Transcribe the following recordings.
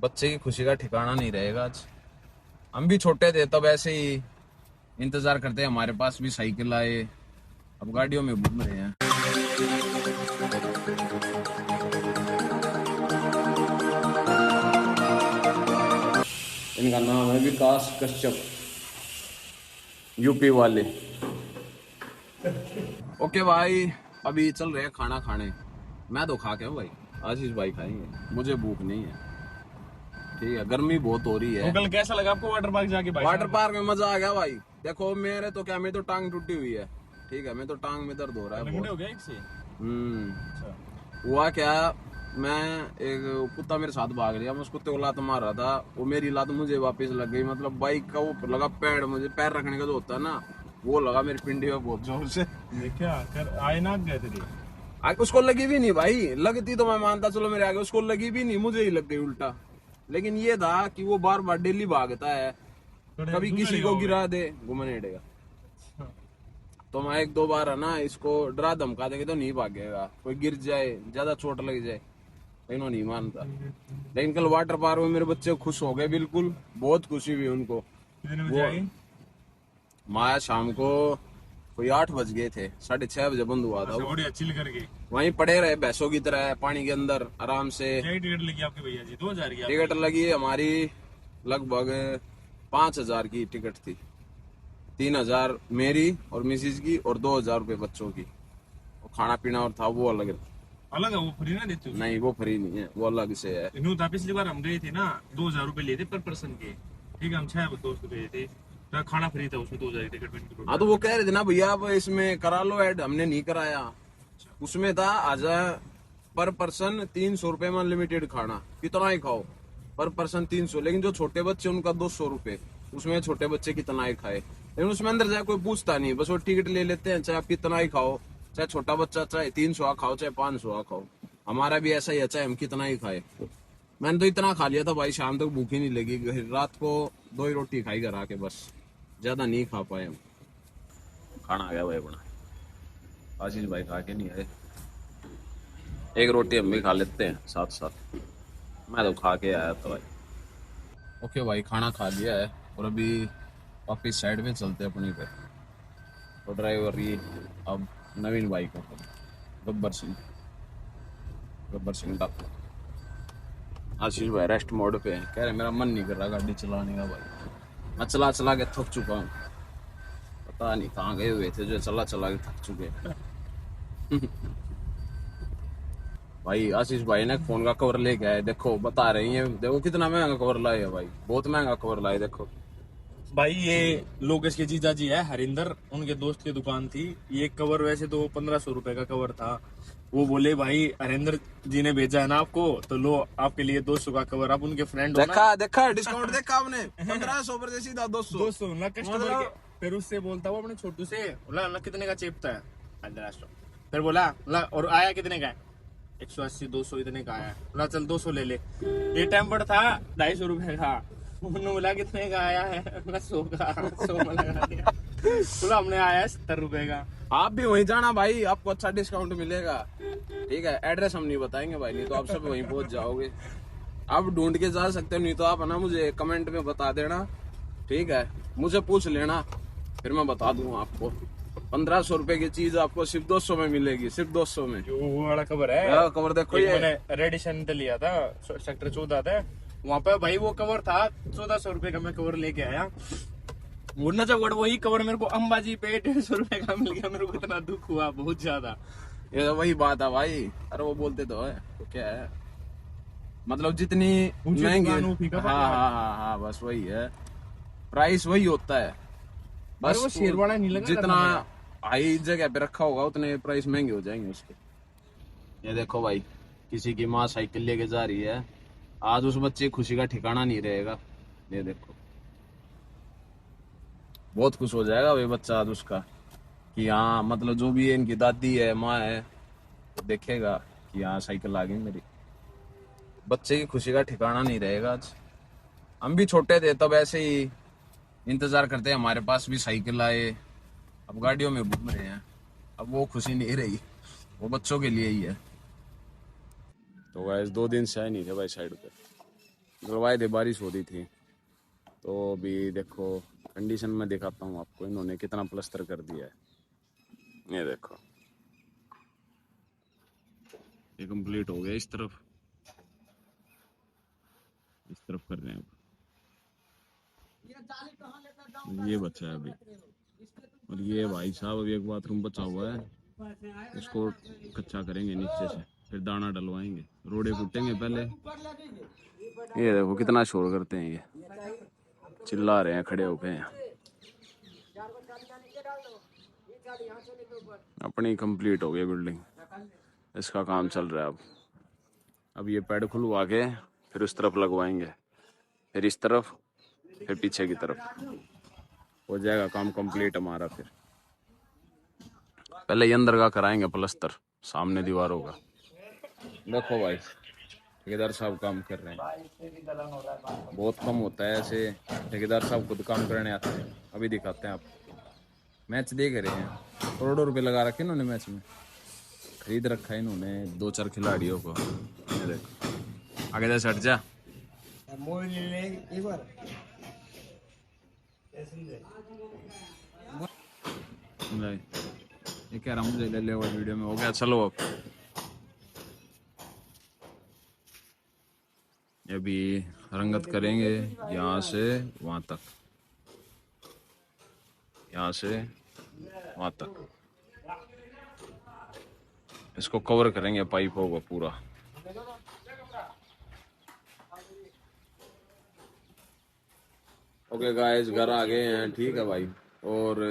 बच्चे की खुशी का ठिकाना नहीं रहेगा आज। हम भी छोटे थे तब ऐसे ही इंतजार करते हैं, हमारे पास भी साइकिल आए, अब गाड़ियों में घूम रहे हैं। इनका नाम है विकास कश्यप, यूपी वाले। ओके भाई, अभी चल रहे हैं खाना खाने। मैं तो खा के हूँ भाई, आशीष भाई खाएंगे, मुझे भूख नहीं है। ठीक है, गर्मी बहुत हो रही है। तो कल कैसा लगा आपको वाटर पार्क जाके भाई? वाटर पार्क में मजा आ गया भाई। देखो मेरे तो क्या, मेरी तो टांग टूटी हुई है। ठीक है, मैं तो टांग में दर्द हो रहा है हो गया एक से। अच्छा। हुआ क्या, मैं एक कुत्ता मेरे साथ भाग लिया, मैं उस कुत्ते को लात मार रहा था, वो मेरी लात मुझे वापस लग गई। मतलब बाइक का वो लगा पैर, मुझे पैर रखने का जो होता है ना, वो लगा मेरी पिंडी में बहुत जोर से। क्या कर आए ना गए थे? आगे उसको लगी भी नहीं भाई, लगती तो मैं मानता चलो मेरे आगे, उसको लगी भी नहीं, मुझे ही लग गई उल्टा। लेकिन ये था कि वो बार बार डेली भागता है, कभी किसी को गिरा दे, घुमने देगा। तो मैं एक दो बार है ना इसको डरा धमका देंगे तो नहीं भागेगा, कोई गिर जाए, ज्यादा चोट लग जाए, इन्होंने नहीं मानता। लेकिन कल वाटर पार्क में मेरे बच्चे खुश हो गए, बिल्कुल बहुत खुशी हुई उनको। कितने बजे आई? माया शाम को कोई 8 बज गए थे, 6:30 बजे बंद हुआ था। बढ़िया चिल करके वहीं पड़े रहे भैंसों की तरह पानी के अंदर आराम से। टिकट लगी आपके भैया जी? 2000 की टिकट लगी हमारी लगभग 5,000 की टिकट थी। 3,000 मेरी और मिसिज की और 2,000 रुपये बच्चों की। और खाना पीना और था वो अलग अलग है, वो फ्री ना देते? नहीं, वो फ्री नहीं है, वो अलग से है। था पिछली बार हम गए थे ना, 2000 रुपए लिए थे पर पर्सन के। ठीक है, हम 6 दोस्त गए थे, तो खाना फ्री था उसमें, 2000 की टिकट। हाँ तो वो कह रहे थे ना भैया आप इसमें करा लो ऐड, हमने नहीं कराया। उसमें था आज पर पर्सन 300 रुपए में अनलिमिटेड खाना, कितना ही खाओ, पर पर्सन 300। लेकिन जो छोटे बच्चे उनका 200 रुपए, उसमें छोटे बच्चे कितना ही खाए। लेकिन उसमें अंदर जाए कोई पूछता नहीं, बस वो टिकट ले लेते हैं, चाहे आप कितना ही खाओ, चाहे छोटा बच्चा चाहे 300 खाओ चाहे 500 खाओ। हमारा भी ऐसा ही है, चाहे हम कितना ही खाए। मैंने तो इतना खा लिया था भाई, शाम तक भूख ही नहीं लगी, रात को 2 ही रोटी खाई घर आके, बस ज्यादा नहीं खा पाए हम। खाना आ गया भाई अपना, आशीष भाई खा के नहीं आए, एक रोटी हम भी खा लेते हैं साथ साथ। मैं तो खा के आया था भाई। ओके भाई, खाना खा लिया है और अभी वापिस साइड में चलते हैं अपनी पे। तो ड्राइवर ये अब नवीन भाई को, गब्बर सिंह डॉक्टर। आशीष भाई रेस्ट मोड पे है, कह रहे मेरा मन नहीं कर रहा गाड़ी चलाने का भाई, मैं चला चला के थक चुका हूँ। पता नहीं कहाँ गए हुए थे जो चला चला के थक चुके भाई आशीष भाई ने फोन का कवर लेके आए, देखो बता रही है, देखो कितना महंगा कवर लाए है भाई, बहुत महंगा कवर लाए। देखो भाई ये लोकेश के जीजा जी है हरिंदर, उनके दोस्त की दुकान थी। ये कवर वैसे तो 1500 रुपए का कवर था। वो बोले भाई हरिंदर जी ने भेजा है ना आपको, तो लो आपके लिए 200 का कवर। आप उनके फ्रेंड हो देखा देखा डिस्काउंट देखा आपने, 1500 पर सीधा 200 ना कस्टमर के। फिर उससे बोलता वो अपने छोटू से, बोला ना कितने का चेपता है? 1500। फिर बोला और आया कितने का है? 180 200 इतने का आया। बोला चल 200 ले ले। ये टेम्पर था 250 रुपए का। उन्होंने बोला कितने का आया है? 100 का। 100 में लगा दिया। बोला हमने आया 70 रुपए का। आप भी वहीं जाना भाई, आपको अच्छा डिस्काउंट मिलेगा। ठीक है, एड्रेस हम नहीं बताएंगे भाई, नहीं तो आप सब वहीं पहुंच जाओगे। आप ढूंढ के जा सकते हो, नहीं तो आप है ना मुझे कमेंट में बता देना। ठीक है, मुझे पूछ लेना, फिर मैं बता दूंगा आपको। 1500 रुपए की चीज आपको सिर्फ 200 में मिलेगी, सिर्फ 200 में। जो वो वाला कवर है, कवर देखो, ये मैंने रेड एडिशन लिया था सेक्टर 14 था, वहाँ पे भाई वो कवर था 1400 रुपए का। मैं कवर लेके आया, वो न जब वही कवर मेरे को अंबाजी पे 150 रुपए का मिल गया। मेरे को इतना दुख हुआ, बहुत ज्यादा। ये तो वही बात है भाई, अरे वो बोलते तो है, तो क्या है, मतलब जितनी महंगी, हाँ, बस वही है, प्राइस वही होता है। बस वो शेरवाड़ा नहीं लगा, जितना हाई जगह पे रखा होगा उतने प्राइस महंगे हो जाएंगे उसके। ये देखो भाई, किसी की माँ साइकिल लेके जा रही है, आज उस बच्चे की खुशी का ठिकाना नहीं रहेगा। ये देखो, बहुत खुश हो जाएगा भाई बच्चा आज उसका, कि हाँ मतलब जो भी है, इनकी दादी है, माँ है, तो देखेगा कि हाँ साइकिल आ गई मेरी। बच्चे की खुशी का ठिकाना नहीं रहेगा आज। हम भी छोटे थे तब ऐसे ही इंतजार करते हैं, हमारे पास भी साइकिल आए, अब गाड़ियों में घूम रहे हैं। अब वो खुशी नहीं रही, वो बच्चों के लिए ही है। तो गाइस 2 दिन से आए नहीं थे भाई साइड पे, गलवाए थे, बारिश हो रही थी। तो अभी देखो कंडीशन में दिखाता हूँ आपको इन्होंने कितना प्लास्टर कर दिया है। ये देखो, ये कंप्लीट हो गया। इस तरफ कर रहे हैं अब। ये बचा है अभी। और ये भाई साहब अभी एक बाथरूम बचा हुआ है, उसको कच्चा करेंगे नीचे से, फिर दाना डलवाएंगे, रोडे कूटेंगे पहले। ये देखो कितना शोर करते हैं, ये चिल्ला रहे हैं खड़े होके। अपनी कंप्लीट हो गई बिल्डिंग, इसका काम चल रहा है अब ये पैड खुलवा के फिर उस तरफ लगवाएंगे, फिर इस तरफ, फिर पीछे की तरफ हो जाएगा काम कंप्लीट हमारा। फिर पहले ये अंदर का कराएंगे प्लास्टर, सामने दीवारों का। देखो भाई ठेकेदार साहब काम कर रहे हैं, बहुत कम होता है ऐसे ठेकेदार साहब खुद काम करने आते हैं। अभी दिखाते हैं आप, मैच देख रहे हैं, करोड़ों रुपए लगा रखे इन्होंने मैच में, खरीद रखा है इन्होंने 2-4 खिलाड़ियों को। ये देखो आगे से हट जा। नहीं, ये कह रहा मुझे ले ले, वो वीडियो में हो गया। चलो अब अभी रंगत करेंगे यहाँ से वहां तक, यहाँ से वहां तक इसको कवर करेंगे पाइपों को पूरा। ओके गाइस, घर आ गए हैं, ठीक है भाई। और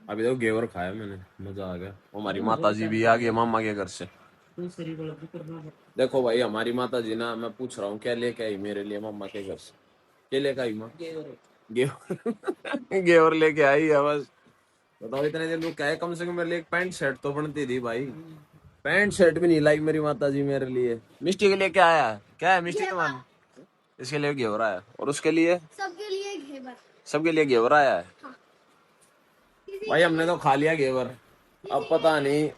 अभी तो घेवर खाया मैंने, मजा आ गया। हमारी माता जी भी आ गई मामा के घर से। देखो भाई हमारी माता जी ना, मैं पूछ रहा हूँ क्या लेके आई मेरे लिए मामा के घर से, क्या लेके आई माँ? घेवर घेवर लेके आई है बस। बताओ इतने दिन रुक, क्या है, कम से कम मेरे लिए एक पैंट शर्ट तो बनती थी भाई। पैंट शर्ट भी नहीं लाई मेरी माता जी मेरे लिए। मिष्टी के लिए क्या आया है? क्या है मिष्टी के मान? इसके लिए घेवर आया, और उसके लिए सबके लिए घेवर। सबके लिए घेवर आया है। हाँ। भाई हमने तो खा लिया घेवर, अब पता नहीं।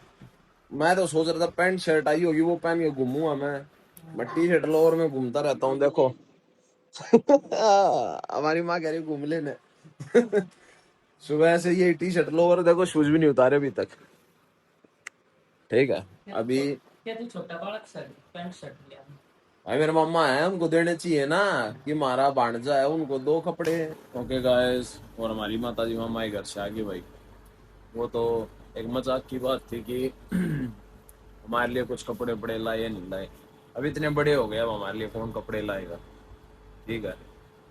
मैं तो सोच रहा था पैंट शर्ट आई होगी वो पहन के घूमूंगा मैं टी शर्ट लोअर में घूमता रहता हूँ। देखो हमारी माँ कह रही घूम लेने सुबह से ये टी शर्ट लोअर, देखो शूज भी नहीं उतारे अभी तक। ठीक है अभी क्या तू छोटा बालक सर पैंट शर्ट लिया? भाई मेरे मम्मा है, उनको देने चाहिए ना, कि हमारा भांजा है, उनको दो कपड़े। ओके गाइस, और हमारी माता जी मामा के घर से आ गई भाई। वो तो एक मजाक की बात थी कि हमारे लिए कुछ कपड़े बड़े लाए या नहीं लाए। अब इतने बड़े हो गए, अब हमारे लिए कौन कपड़े लाएगा। ठीक है,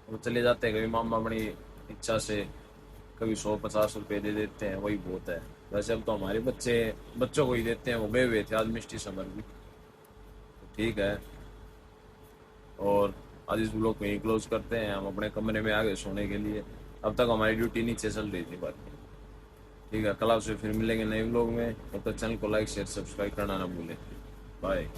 वो चले जाते हैं कभी मामा अपनी इच्छा से, कभी 100-50 रुपए दे देते हैं, वही बहुत है। वैसे अब तो हमारे बच्चों को ही देते हैं, वो गए हुए थे आज मिष्टी समर भी। ठीक है, और आज इस ब्लॉग को यहीं क्लोज करते हैं, हम अपने कमरे में आ गए सोने के लिए। अब तक हमारी ड्यूटी नीचे चल रही थी बाकी। ठीक है, कल आपसे फिर मिलेंगे नए ब्लॉग में, तब तक चैनल को लाइक शेयर सब्सक्राइब करना ना भूलें। बाय।